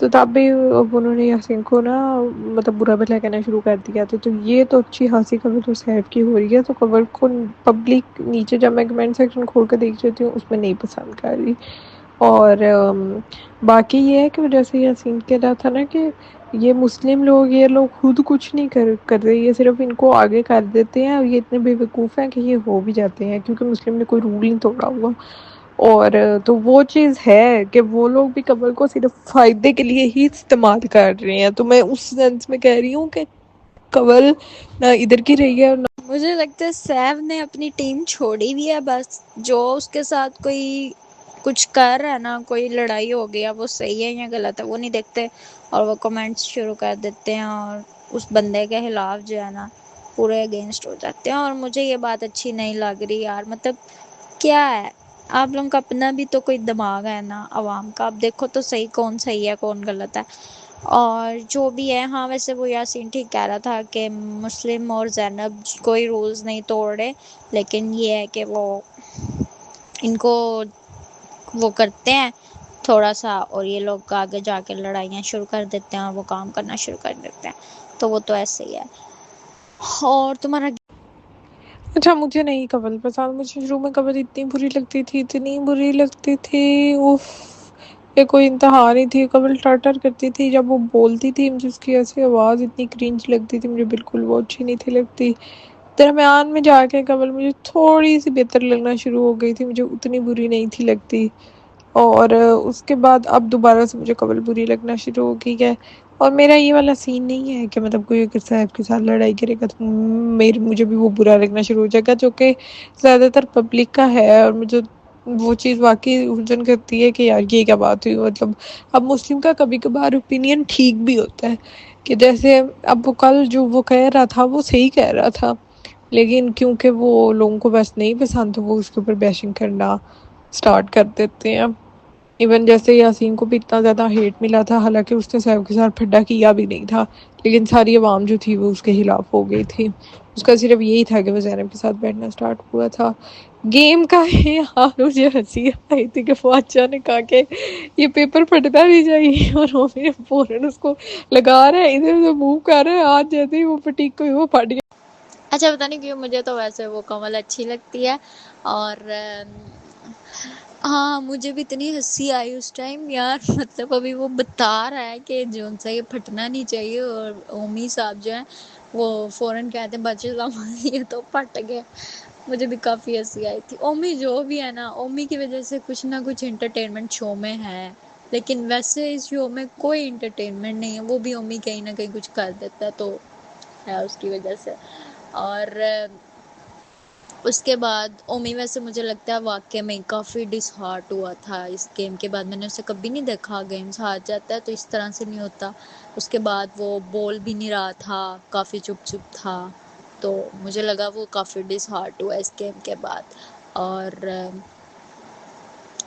تو تب بھی اب انہوں نے یاسین کو نا مطلب برا بھلا کہنا شروع کر دیا تھا. تو یہ تو اچھی خاصی خبر تو سیف کی ہو رہی ہے. تو خبر کو پبلک نیچے جب میں کمنٹ سیکشن کھول کر دیکھ رہی ہوں اس میں نہیں پسند کر رہی. اور باقی یہ ہے کہ جیسے یاسین کہہ رہا تھا نا کہ یہ مسلم لوگ یہ لوگ خود کچھ نہیں کر رہے, یہ صرف ان کو آگے کر دیتے ہیں, اور یہ اتنے بے وقوف ہیں کہ یہ ہو بھی جاتے ہیں کیونکہ مسلم نے کوئی رول نہیں توڑا ہوا. اور تو وہ چیز ہے کہ وہ لوگ بھی قبر کو صرف فائدے کے لیے ہی استعمال کر رہے ہیں. تو میں اس سینس میں کہہ رہی ہوں کہ قبر نہ ادھر کی رہی ہے اور نہ. مجھے لگتا ہے سیف نے اپنی ٹیم چھوڑی بھی ہے, بس جو اس کے ساتھ کوئی کچھ کر رہا ہے نا, کوئی لڑائی ہو گیا, وہ صحیح ہے یا غلط ہے وہ نہیں دیکھتے, اور وہ کمنٹس شروع کر دیتے ہیں اور اس بندے کے خلاف جو ہے نا پورے اگینسٹ ہو جاتے ہیں. اور مجھے یہ بات اچھی نہیں لگ رہی یار. مطلب کیا ہے, آپ لوگوں کا اپنا بھی تو کوئی دماغ ہے نا عوام کا, اب دیکھو تو صحیح کون صحیح ہے کون غلط ہے. اور جو بھی ہے, ہاں ویسے وہ یاسین ٹھیک کہہ رہا تھا کہ مسلم اور زینب کوئی رولز نہیں توڑ رہے, لیکن یہ ہے کہ وہ ان کو وہ کرتے ہیں تھوڑا سا, اور یہ لوگ آگے جا کے لڑائیاں شروع کر دیتے ہیں اور وہ کام کرنا شروع کر دیتے ہیں. تو وہ تو ایسے ہی ہے. اور تمہارا اچھا مجھے نہیں قبر پسند. مجھے شروع میں قبر اتنی بری لگتی تھی, اتنی بری لگتی تھی, اف, یہ کوئی انتہا نہیں تھی. قبر ٹر کرتی تھی جب وہ بولتی تھی, مجھے اس کی ایسی آواز اتنی کرنج لگتی تھی, مجھے بالکل وہ اچھی نہیں تھی لگتی. درمیان میں جا کے قبر مجھے تھوڑی سی بہتر لگنا شروع ہو گئی تھی, مجھے اتنی بری نہیں تھی لگتی. اور اس کے بعد اب دوبارہ سے مجھے قبر بری لگنا شروع ہو گئی ہے. اور میرا یہ والا سین نہیں ہے کہ مطلب کوئی اگر صاحب کے ساتھ لڑائی کرے گا تو مجھے بھی وہ برا لگنا شروع ہو جائے گا, جو کہ زیادہ تر پبلک کا ہے. اور مجھے وہ چیز واقعی الجھن کرتی ہے کہ یار یہ کیا بات ہوئی. مطلب اب مسلم کا کبھی کبھار اوپینین ٹھیک بھی ہوتا ہے, کہ جیسے اب وہ کل جو وہ کہہ رہا تھا وہ صحیح کہہ رہا تھا, لیکن کیونکہ وہ لوگوں کو بس نہیں پسند تو وہ اس کے اوپر بیشنگ کرنا سٹارٹ کر دیتے ہیں. ایون جیسے یاسین کو بھی اتنا زیادہ ہیٹ ملا تھا, حالانکہ اس نے سیف کے ساتھ پھڈا کیا بھی نہیں تھا, لیکن ساری عوام جو تھی وہ اس کے خلاف ہو گئی تھی. اس کا صرف یہی تھا کہ وہ زینب کے ساتھ بیٹھنا سٹارٹ ہوا تھا. گیم کا یہ حال مجھے ہنسی آئی تھی کہ فواچہ نے کہا کہ یہ پیپر پھٹنا نہیں چاہیے, اور وہ فوراً اس کو لگا رہے ہیں, ادھر ادھر موو کر رہے ہیں, آج جیسے ہی وہ پٹیک کو وہ پھٹ گیا. اچھا پتہ نہیں کیوں مجھے تو ویسے وہ کمل اچھی لگتی ہے. اور ہاں مجھے بھی اتنی ہنسی آئی اس ٹائم یار. مطلب ابھی وہ بتا رہا ہے کہ جو سا یہ پھٹنا نہیں چاہیے, اور اومی صاحب جو ہیں وہ فوراً کہتے ہیں بچے یہ تو پھٹ گئے. مجھے بھی کافی ہنسی آئی تھی. اومی جو بھی ہے نا, اومی کی وجہ سے کچھ نہ کچھ انٹرٹینمنٹ شو میں ہے, لیکن ویسے اس شو میں کوئی انٹرٹینمنٹ نہیں ہے. وہ بھی اومی کہیں نہ کہیں کچھ کر دیتا ہے تو ہے اس کی وجہ سے. اور اس کے بعد اومی ویسے مجھے لگتا ہے واقعہ میں کافی ڈس ہارٹ ہوا تھا اس گیم کے بعد. میں نے اسے کبھی نہیں دیکھا گیمز ہار جاتا ہے تو اس طرح سے نہیں ہوتا. اس کے بعد وہ بول بھی نہیں رہا تھا, کافی چپ چپ تھا, تو مجھے لگا وہ کافی ڈس ہارٹ ہوا اس گیم کے بعد. اور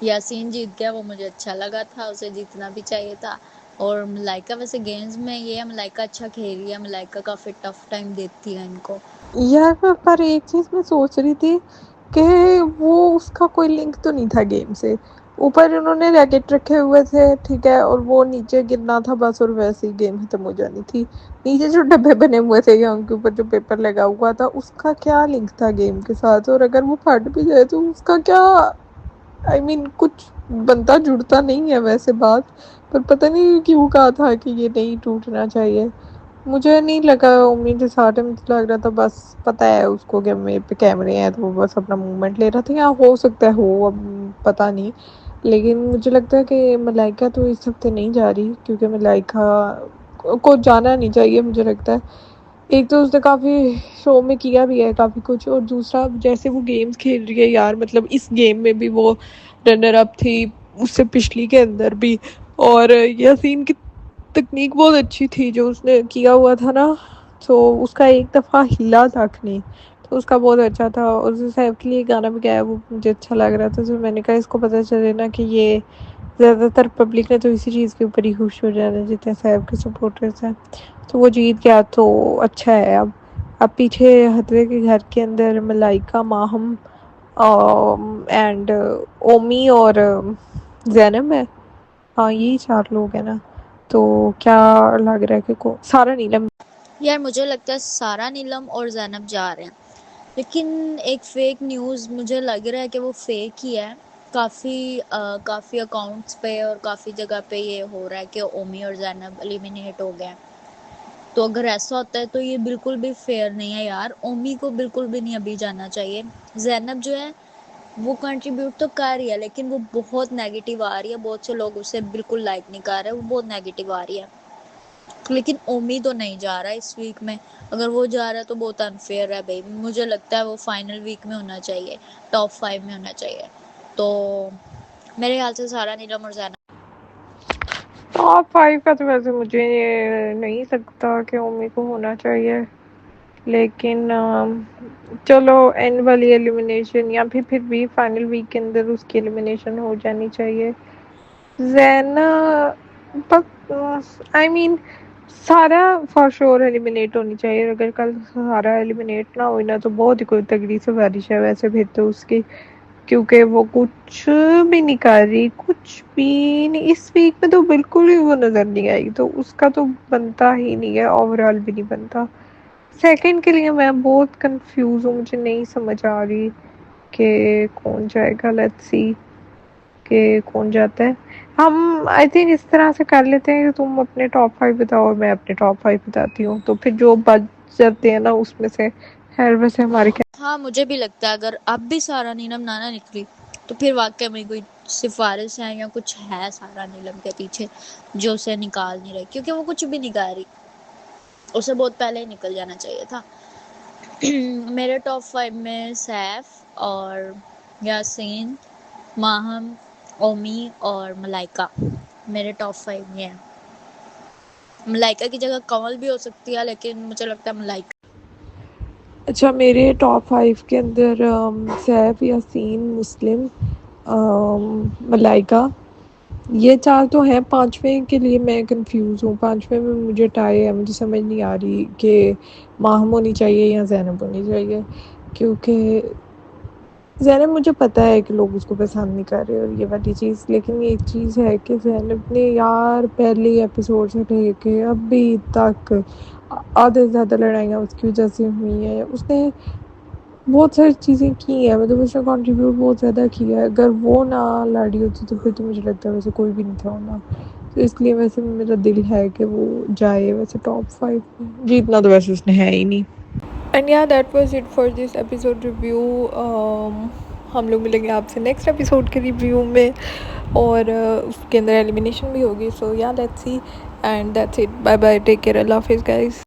یاسین جیت گیا, وہ مجھے اچھا لگا تھا, اسے جیتنا بھی چاہیے تھا. اور ملائکہ ویسے گیمز میں یہ ہے, ملائکہ اچھا کھیل رہی ہے, ملائکہ کافی ٹف ٹائم دیتی ہے ان کو. یار پر ایک چیز میں سوچ رہی تھی کہ وہ اس کا کوئی لنک تو نہیں تھا گیم سے. اوپر انہوں نے ریکٹ رکھے ہوئے تھے, ٹھیک ہے, اور وہ نیچے گرنا تھا بس, اور ویسے ہی گیم ختم ہو جانی تھی. نیچے جو ڈبے بنے ہوئے تھے یا ان کے اوپر جو پیپر لگا ہوا تھا, اس کا کیا لنک تھا گیم کے ساتھ. اور اگر وہ پھٹ بھی جائے تو اس کا کیا, آئی مین کچھ بنتا جڑتا نہیں ہے ویسے بات, پر پتہ نہیں کیوں کہا تھا کہ یہ نہیں ٹوٹنا چاہیے. مجھے نہیں لگا امید ساٹھ میں لگ رہا تھا بس پتہ ہے اس کو کہ میرے پہ کیمرے ہیں تو وہ بس اپنا موومنٹ لے رہا تھا, یا ہو سکتا ہے ہو, اب پتہ نہیں. لیکن مجھے لگتا ہے کہ ملائکہ تو اس ہفتے نہیں جا رہی, کیونکہ ملائکہ کو جانا نہیں چاہیے مجھے لگتا ہے. ایک تو اس نے کافی شو میں کیا بھی ہے کافی کچھ, اور دوسرا جیسے وہ گیمز کھیل رہی ہے یار, مطلب اس گیم میں بھی وہ رنر اپ تھی, اس سے پچھلی کے اندر بھی. اور یاسین کی تکنیک بہت اچھی تھی جو اس نے کیا ہوا تھا نا, تو اس کا ایک دفعہ ہلا تک نہیں, تو اس کا بہت اچھا تھا. اور سیف کے لیے گانا بھی گایا, وہ مجھے اچھا لگ رہا تھا. تو میں نے کہا اس کو پتہ چلے نا کہ یہ زیادہ تر پبلک نے تو اسی چیز کے اوپر ہی خوش ہو جانا جتنے سیف کے سپورٹرز ہیں. تو وہ جیت گیا تو اچھا ہے. اب پیچھے حتوے کے گھر کے اندر ملائکہ, ماہم اینڈ اومی اور زینب ہے, ہاں یہی چار لوگ ہیں نا. تو کیا لگ رہا ہے کہ سارا نیلم؟ یار مجھے لگتا ہے سارا نیلم اور زینب جا رہے ہیں، لیکن ایک فیک نیوز مجھے لگ رہا ہے کہ وہ فیک ہی ہے. کافی اکاؤنٹس پہ اور کافی جگہ پہ یہ ہو رہا ہے کہ اومی اور زینب ایلیمینیٹ ہو گئے. تو اگر ایسا ہوتا ہے تو یہ بالکل بھی فیئر نہیں ہے یار. اومی کو بالکل بھی نہیں ابھی جانا چاہیے. زینب جو ہے وہ کنٹریبیوٹ تو کر رہی ہے لیکن وہ بہت نیگیٹو آ رہی ہے، بہت سے لوگ اسے بالکل لائک نہیں کر رہے، وہ بہت نیگیٹو آ رہی ہے. لیکن اومی تو نہیں جا رہا اس ویک میں. اگر وہ جا رہا ہے تو بہت انفیئر ہے بھائی. مجھے لگتا ہے وہ فائنل ویک میں ہونا چاہیے، ٹاپ 5 میں ہونا چاہیے. تو میرے خیال سے سارا نیلم اور زینب. ٹاپ 5 کا تو ویسے مجھے نہیں لگتا کہ اومی کو ہونا چاہیے، لیکن چلو اینڈ والی ایلیمینیشن یا پھر بھی فائنل ویک کے اندر اس کی ایلیمینیشن ہو جانی چاہیے. آئی مین سارا فار شور ایلیمینیٹ ہونی چاہیے. اگر کل سارا ایلیمینیٹ نہ ہوئی نا تو بہت ہی کوئی تگڑی سے بارش ہے ویسے بھی تو اس کی، کیونکہ وہ کچھ بھی نہیں کر رہی، کچھ بھی نہیں. اس ویک میں تو بالکل ہی وہ نظر نہیں آئی، تو اس کا تو بنتا ہی نہیں ہے، اوور آل بھی نہیں بنتا. سیکنڈ کے لیے میں بہت کنفیوز ہوں، مجھے نہیں سمجھ آ رہی کہ کون جائے گا. لیٹس سی کہ کون جاتا ہے. ہم آئی تھنک اس طرح سے کر لیتے ہیں کہ تم اپنے ٹاپ 5 بتاؤ اور میں اپنے ٹاپ 5 بتاتی ہوں، تو پھر جو بچ جاتے ہیں نا اس میں سے. خیر ویسے ہماری ہاں مجھے بھی لگتا ہے اگر اب بھی سارا نیلم نانا نکلی تو پھر واقعی میں کوئی سفارش ہے یا کچھ ہے سارا نیلم کے پیچھے جو اسے نکال نہیں رہے، کیونکہ وہ کچھ بھی نہیں کر رہی. اسے بہت پہلے ہی نکل جانا چاہیے تھا. میرے ٹاپ 5 میں سیف اور یاسین، ماہم، اومی اور ملائکہ میرے ٹاپ 5 میں ہیں. ملائکہ کی جگہ کمل بھی ہو سکتی ہے لیکن مجھے لگتا ہے ملائکہ. اچھا میرے ٹاپ 5 کے اندر سیف، یاسین، مسلم، ملائکہ، یہ 4 تو ہیں. 5ویں کے لیے میں کنفیوز ہوں. 5ویں میں مجھے ٹائی ہے، مجھے سمجھ نہیں آ رہی کہ ماہم ہونی چاہیے یا زینب ہونی چاہیے، کیونکہ زینب مجھے پتہ ہے کہ لوگ اس کو پسند نہیں کر رہے اور یہ والی چیز، لیکن ایک چیز ہے کہ زینب نے یار پہلے ایپیسوڈ سے لے کے ابھی تک آدھے سے زیادہ لڑائیاں اس کی وجہ سے ہوئی ہیں. اس نے بہت ساری چیزیں کی ہیں، مطلب اس نے کنٹریبیوٹ بہت زیادہ کیا ہے. اگر وہ نہ لڑی ہوتی تو پھر تو مجھے لگتا ہے ویسے کوئی بھی نہیں تھا ہونا. تو اس لیے ویسے میرا دل ہے کہ وہ جائے ویسے ٹاپ 5 میں. جیتنا تو ویسے اس نے ہے ہی نہیں. اینڈ یا that was it for this episode review. ہم لوگ ملیں گے آپ سے نیکسٹ ایپیسوڈ کے ریویو میں، اور اس کے اندر ایلیمینیشن بھی ہوگی. So yeah let's see and that's it. Bye bye, take care, اللہ حافظ گائز.